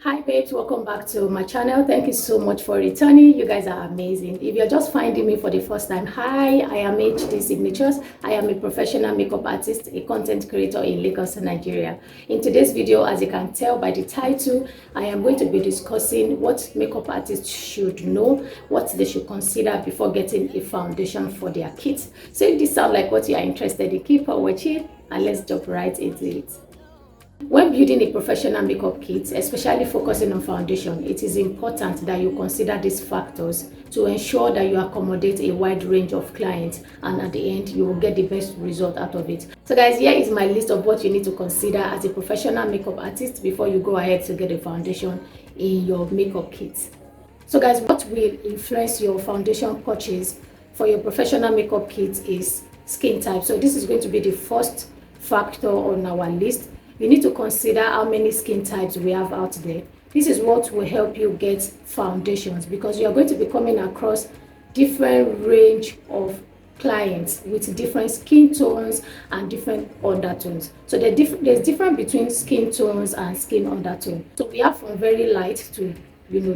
Hi babes, welcome back to my channel. Thank you so much for returning. You guys are amazing. If you're just finding me for the first time, hi, I am HD Signatures. I am a professional makeup artist, a content creator in Lagos, Nigeria. In today's video, as you can tell by the title, I am going to be discussing what makeup artists should know, what they should consider before getting a foundation for their kits. So if this sounds like what you are interested in, keep on watching and let's jump right into it. When building a professional makeup kit, especially focusing on foundation, it is important that you consider these factors to ensure that you accommodate a wide range of clients, and at the end, you will get the best result out of it. So guys, here is my list of what you need to consider as a professional makeup artist before you go ahead to get a foundation in your makeup kit. So guys, what will influence your foundation purchase for your professional makeup kit is skin type. So this is going to be the first factor on our list. You need to consider how many skin types we have out there. This is what will help you get foundations, because you are going to be coming across different range of clients with different skin tones and different undertones. So there's difference between skin tones and skin undertone. So we have from very light to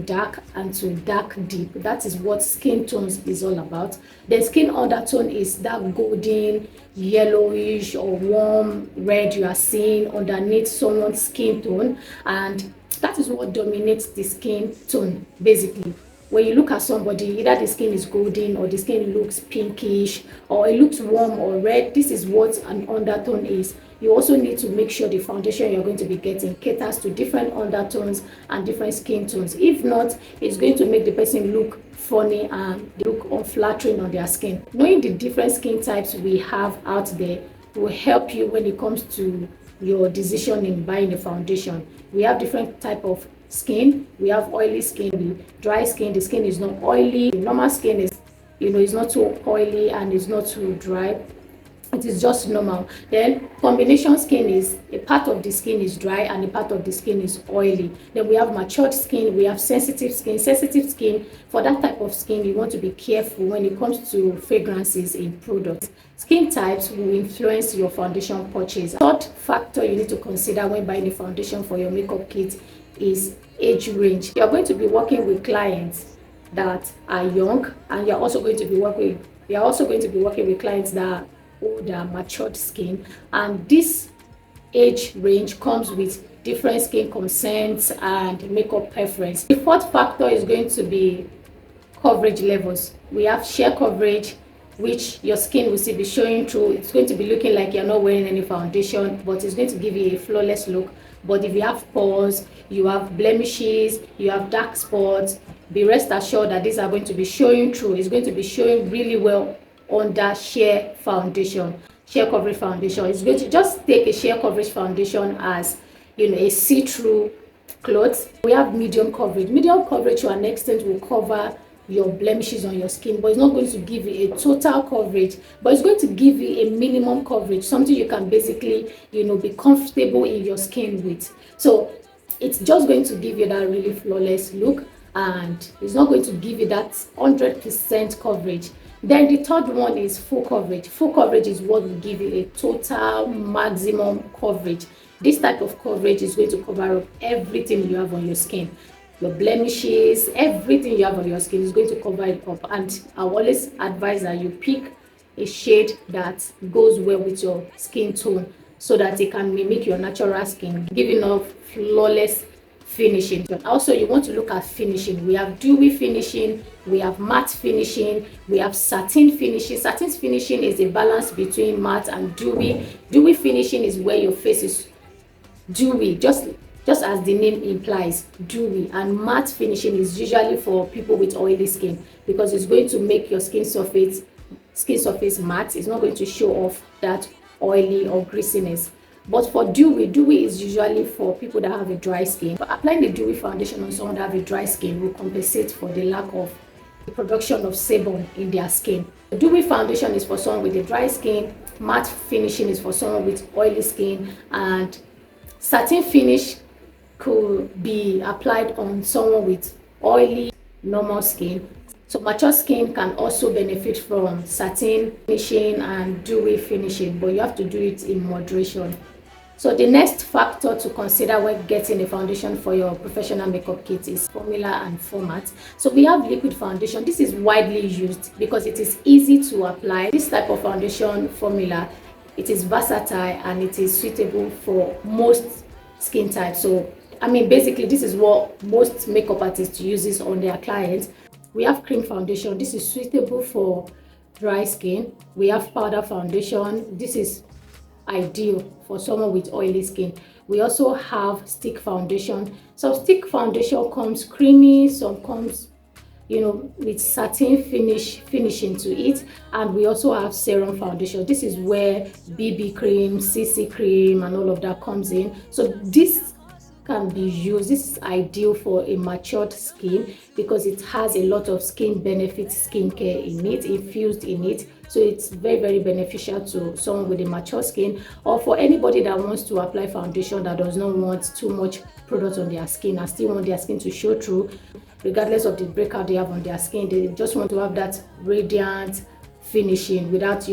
dark and to dark deep. That is what skin tones is all about. The skin undertone is that golden, yellowish or warm red you are seeing underneath someone's skin tone, and that is what dominates the skin tone basically. When you look at somebody, either the skin is golden or the skin looks pinkish or it looks warm or red, this is what an undertone is. You also need to make sure the foundation you're going to be getting caters to different undertones and different skin tones. If not, it's going to make the person look funny and look unflattering on their skin. Knowing the different skin types we have out there will help you when it comes to your decision in buying a foundation. We have different type of skin. We have oily skin, dry skin. The skin is not oily. The normal skin is, it's not too oily and it's not too dry. It is just normal. Then combination skin is a part of the skin is dry and a part of the skin is oily. Then we have matured skin, we have sensitive skin. Sensitive skin, for that type of skin, you want to be careful when it comes to fragrances in products. Skin types will influence your foundation purchase. Third factor you need to consider when buying a foundation for your makeup kit is age range. You're going to be working with clients that are young, and you're also going to be working with clients that are older, matured skin, and this age range comes with different skin consents and makeup preference. The fourth factor is going to be coverage levels. We have sheer coverage, which your skin will still be showing through. It's going to be looking like you're not wearing any foundation, but it's going to give you a flawless look. But if you have pores, you have blemishes, you have dark spots, be rest assured that these are going to be showing through. It's going to be showing really well under sheer foundation, sheer coverage foundation. It's going to just take a sheer coverage foundation as a see-through cloth. We have medium coverage. Medium coverage to an extent will cover your blemishes on your skin, but it's not going to give you a total coverage, but it's going to give you a minimum coverage, something you can basically be comfortable in your skin with. So it's just going to give you that really flawless look, and it's not going to give you that 100% coverage. Then the third one is full coverage. Full coverage is what will give you a total maximum coverage. This type of coverage is going to cover up everything you have on your skin. Your blemishes, everything you have on your skin is going to cover it up. And I always advise that you pick a shade that goes well with your skin tone so that it can mimic your natural skin, giving off flawless finishing. Also, you want to look at finishing. We have dewy finishing, we have matte finishing, we have satin finishing. Satin finishing is a balance between matte and dewy. Dewy finishing is where your face is dewy, just as the name implies, dewy. And matte finishing is usually for people with oily skin, because it's going to make your skin surface matte. It's not going to show off that oily or greasiness. But for dewy is usually for people that have a dry skin. But applying the dewy foundation on someone that have a dry skin will compensate for the lack of the production of sebum in their skin. The dewy foundation is for someone with a dry skin, matte finishing is for someone with oily skin, and satin finish could be applied on someone with oily, normal skin. So mature skin can also benefit from satin finishing and dewy finishing, but you have to do it in moderation. So the next factor to consider when getting a foundation for your professional makeup kit is formula and format. So we have liquid foundation. This is widely used because it is easy to apply. This type of foundation formula, it is versatile and it is suitable for most skin types. So I mean, basically this is what most makeup artists uses on their clients. We have cream foundation. This is suitable for dry skin. We have powder foundation. This is ideal for someone with oily skin. We also have stick foundation. Some stick foundation comes creamy, some comes with satin finishing to it, and we also have serum foundation. This is where BB cream, CC cream and all of that comes in. So this can be used. This is ideal for a matured skin because it has a lot of skin benefits, skincare in it, infused in it. So it's very beneficial to someone with a mature skin, or for anybody that wants to apply foundation that does not want too much product on their skin and still want their skin to show through regardless of the breakout they have on their skin. They just want to have that radiant finishing without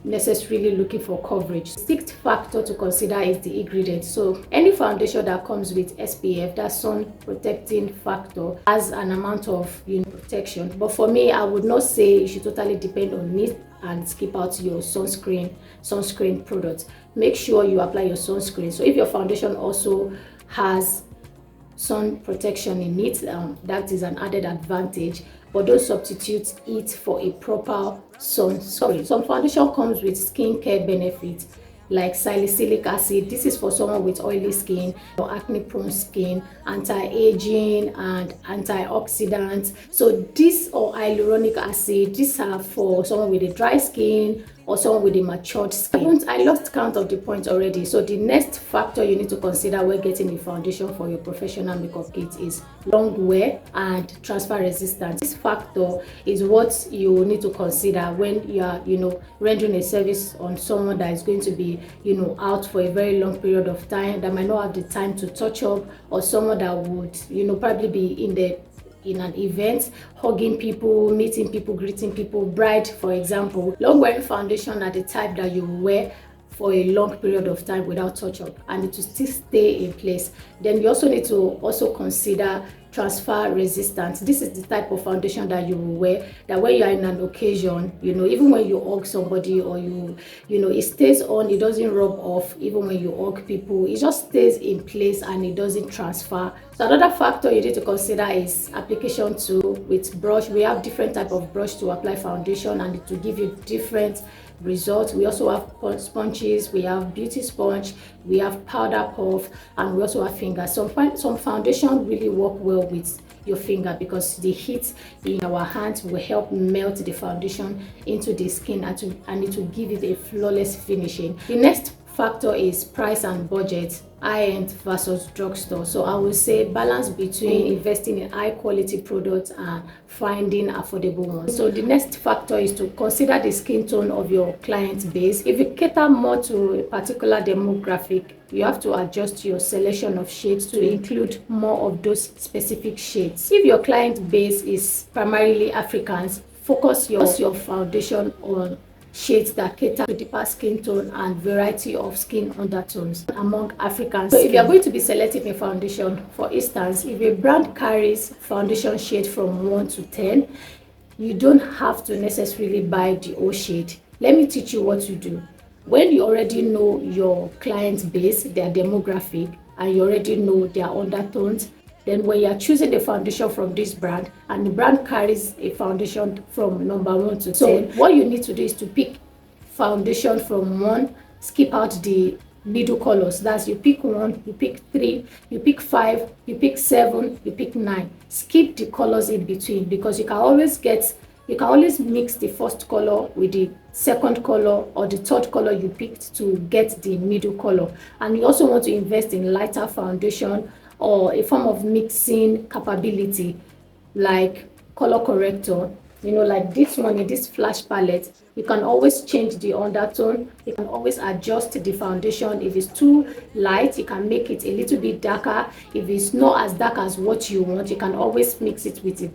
necessarily looking for coverage. Sixth factor to consider is the ingredient. So any foundation that comes with SPF, that sun protecting factor, has an amount of protection. But for me, I would not say you should totally depend on it and skip out your sunscreen products. Make sure you apply your sunscreen. So if your foundation also has sun protection in it, that is an added advantage, but don't substitute it for a proper sunscreen. Some foundation comes with skincare benefits like salicylic acid. This is for someone with oily skin or acne prone skin, anti-aging and antioxidants. So this, or hyaluronic acid, these are for someone with a dry skin or someone with a matured skin. I lost count of the points already. So the next factor you need to consider when getting a foundation for your professional makeup kit is long wear and transfer resistance. This factor is what you need to consider when you are rendering a service on someone that is going to be out for a very long period of time, that might not have the time to touch up, or someone that would probably be in an event, hugging people, meeting people, greeting people, bride for example. Long wearing foundation are the type that you wear for a long period of time without touch up and it will still stay in place. Then you also need to consider transfer resistance. This is the type of foundation that you will wear that when you are in an occasion, even when you hug somebody or it stays on, it doesn't rub off. Even when you hug people, it just stays in place and it doesn't transfer. So another factor you need to consider is application tool. With brush, we have different type of brush to apply foundation and it will give you different results. We also have sponges, we have beauty sponge, we have powder puff, and we also have fingers. Some foundation really work well with your finger because the heat in our hands will help melt the foundation into the skin and it will give it a flawless finishing. The next factor is price and budget, high-end versus drugstore. So I would say balance between investing in high quality products and finding affordable ones. So the next factor is to consider the skin tone of your client base. If you cater more to a particular demographic, you have to adjust your selection of shades to include more of those specific shades. If your client base is primarily Africans, focus your foundation on shades that cater to deeper skin tone and variety of skin undertones among Africans. So if you are going to be selecting a foundation, for instance, if a brand carries foundation shade from 1 to 10, you don't have to necessarily buy the whole shade. Let me teach you what to do. When you already know your client base, their demographic, and you already know their undertones, then when you are choosing the foundation from this brand and the brand carries a foundation from number 1 to 10, so what you need to do is to pick foundation from 1, skip out the middle colors. That's, you pick 1, you pick 3, you pick 5, you pick 7, you pick 9. Skip the colors in between because you can always mix the first color with the second color or the third color you picked to get the middle color. And you also want to invest in lighter foundation or a form of mixing capability like color corrector, like this one in this flash palette. You can always change the undertone. You can always adjust the foundation. If it's too light, you can make it a little bit darker. If it's not as dark as what you want, you can always mix it with a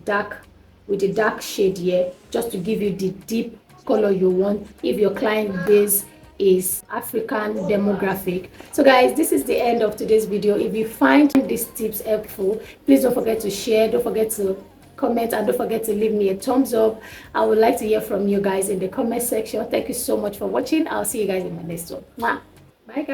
dark shade here just to give you the deep color you want. If your client base is African demographic. So guys, this is the end of today's video. If you find these tips helpful, please don't forget to share, don't forget to comment, and don't forget to leave me a thumbs up. I would like to hear from you guys in the comment section. Thank you so much for watching. I'll see you guys in the next one. Bye guys.